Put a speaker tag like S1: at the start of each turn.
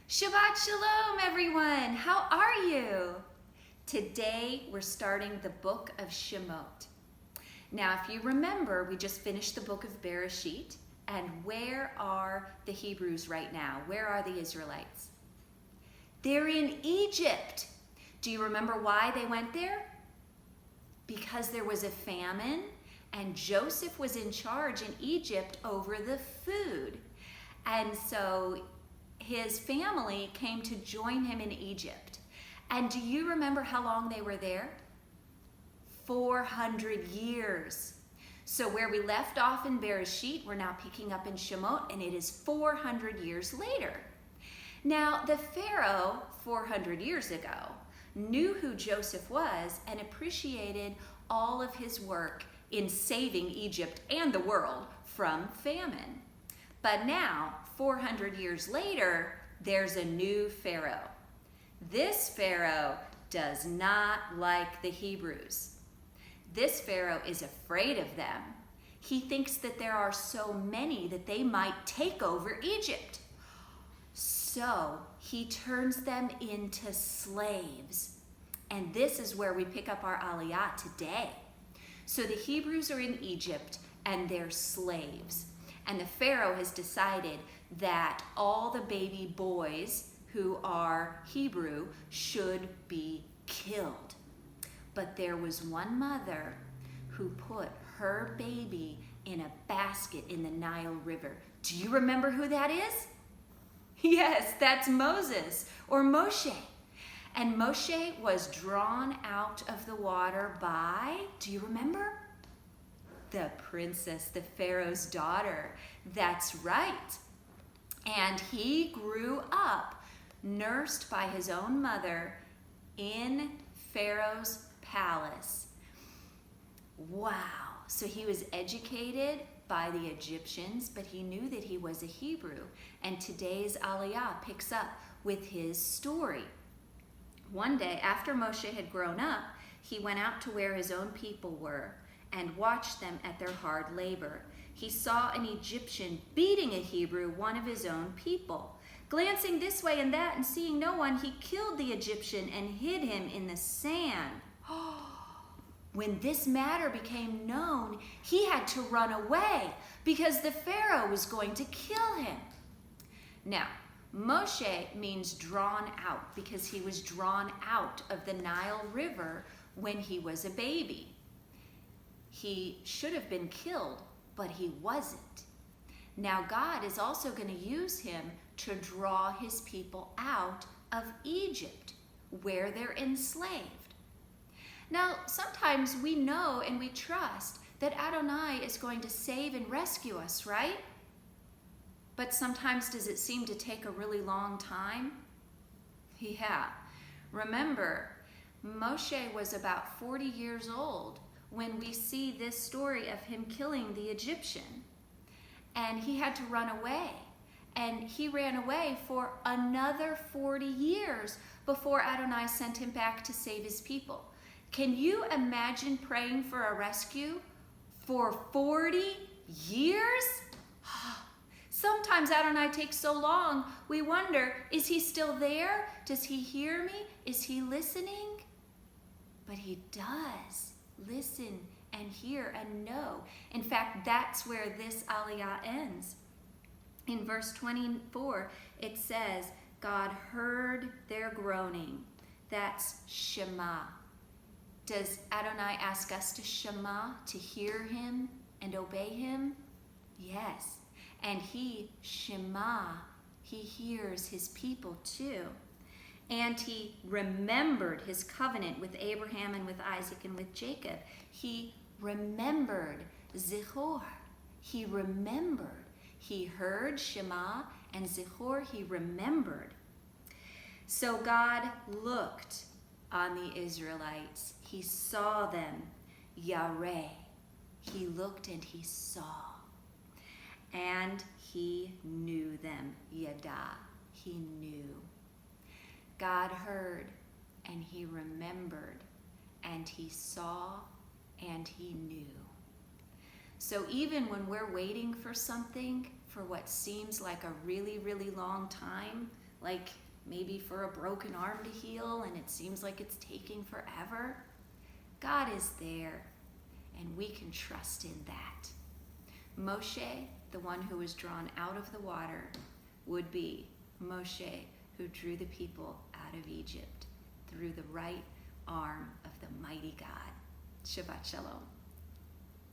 S1: Shabbat Shalom, everyone. How are you? Today, we're starting the book of Shemot. Now, if you remember, we just finished the book of Bereshit. And where are the Hebrews right now? Where are the Israelites? They're in Egypt. Do you remember why they went there? Because there was a famine, and Joseph was in charge in Egypt over the food. And so his family came to join him in Egypt. And do you remember how long they were there? 400 years. So where we left off in Bereshit, we're now picking up in Shemot, and it is 400 years later. Now, the Pharaoh 400 years ago knew who Joseph was and appreciated all of his work in saving Egypt and the world from famine. But now, 400 years later, there's a new Pharaoh. This Pharaoh does not like the Hebrews. This Pharaoh is afraid of them. He thinks that there are so many that they might take over Egypt. So he turns them into slaves. And this is where we pick up our aliyah today. So the Hebrews are in Egypt and they're slaves. And the Pharaoh has decided that all the baby boys who are Hebrew should be killed. But there was one mother who put her baby in a basket in the Nile River. Do you remember who that is? Yes, that's Moses or Moshe. And Moshe was drawn out of the water by, do you remember? The princess, the Pharaoh's daughter. That's right. And he grew up nursed by his own mother in Pharaoh's palace. Wow. So he was educated by the Egyptians, but he knew that he was a Hebrew. And today's aliyah picks up with his story. One day, after Moshe had grown up, he went out to where his own people were and watched them at their hard labor. He saw an Egyptian beating a Hebrew, one of his own people. Glancing this way and that and seeing no one, he killed the Egyptian and hid him in the sand. When this matter became known, he had to run away because the Pharaoh was going to kill him. Now, Moshe means drawn out because he was drawn out of the Nile River when he was a baby. He should have been killed, but he wasn't. Now God is also going to use him to draw his people out of Egypt, where they're enslaved. Now, sometimes we know and we trust that Adonai is going to save and rescue us, right? But sometimes does it seem to take a really long time? Yeah. Remember, Moshe was about 40 years old when we see this story of him killing the Egyptian. And he had to run away. And he ran away for another 40 years before Adonai sent him back to save his people. Can you imagine praying for a rescue for 40 years? Sometimes Adonai takes so long, we wonder, is he still there? Does he hear me? Is he listening? But he does listen and hear and know. In fact, that's where this aliyah ends. In verse 24, it says, God heard their groaning. That's Shema. Does Adonai ask us to Shema, to hear him and obey him? Yes. And he, Shema, he hears his people too. And he remembered his covenant with Abraham and with Isaac and with Jacob. He remembered Zichor. He remembered. He heard Shema, and Zichor he remembered. So God looked on the Israelites. He saw them, Yareh. He looked and he saw. And he knew them, Yada. He knew. God heard and he remembered and he saw and he knew. So even when we're waiting for something for what seems like a really, really long time, like maybe for a broken arm to heal and it seems like it's taking forever, God is there and we can trust in that. Moshe, the one who was drawn out of the water, would be Moshe who drew the people out of Egypt through the right arm of the mighty God. Shabbat Shalom.